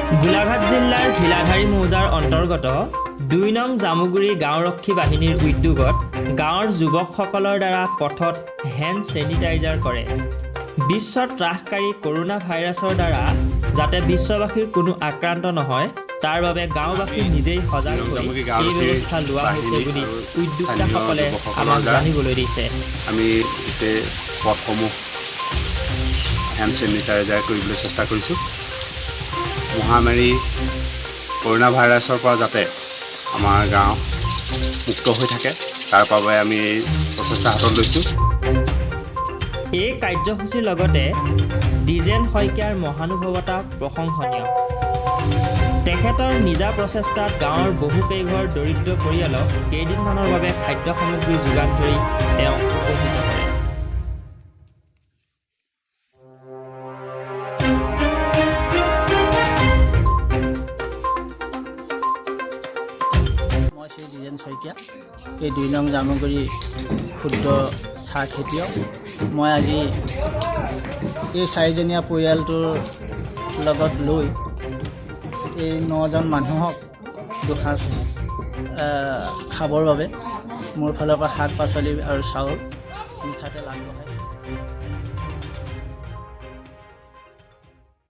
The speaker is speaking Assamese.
গোলাঘাট জিলাৰ ঢিলাধাৰী মৌজাৰ অন্তৰ্গত ২ নং জামুগুৰি গাঁওৰক্ষী বাহিনীৰ উদ্যোগত গাঁৱৰ যুৱকসকলৰ দ্বাৰা পথত হেণ্ড ছেনিটাইজাৰ কৰে। বিশ্বত ত্ৰাসকাৰী কৰোনা ভাইৰাছৰ দ্বাৰা যাতে বিশ্ববাসীৰ কোনো আক্ৰান্ত নহয় তাৰ বাবে গাঁওবাসী নিজেই সজাগ হৈ এই ব্যৱস্থা লোৱা হৈছে বুলি উদ্যোক্তাসকলে আমাক জানিবলৈ দিছে। আমি গোটেই পথসমূহ হেণ্ড ছেনিটাইজাৰ কৰিবলৈ চেষ্টা কৰিছোঁ। মহামাৰী কৰোনা ভাইৰাছৰ পৰা যাতে আমাৰ গাঁও মুক্ত হৈ থাকে তাৰ বাবে আমি এই প্ৰচেষ্টা হাতত লৈছোঁ। এই কাৰ্যসূচীৰ লগতে দ্বিজেন শইকীয়াৰ মহানুভৱতা প্ৰশংসনীয়। তেখেতৰ নিজা প্ৰচেষ্টাত গাঁৱৰ বহুকেইঘৰ দৰিদ্ৰ পৰিয়ালক কেইদিনমানৰ বাবে খাদ্য সামগ্ৰী যোগান ধৰি তেওঁ উপকৃত কৰে। মই শ্ৰী দ্বিজেন শইকীয়া, এই ২ নং জামুগুৰি ক্ষুদ্ৰ চাহ খেতিয়ক। মই আজি এই 4জনীয়া পৰিয়ালটোৰ লগত লৈ এই 9জন মানুহক দুসাঁজ খাবৰ বাবে মোৰ ফালৰ পৰা শাক পাচলি আৰু চাউল মিঠাতেল আগবঢ়াইছোঁ।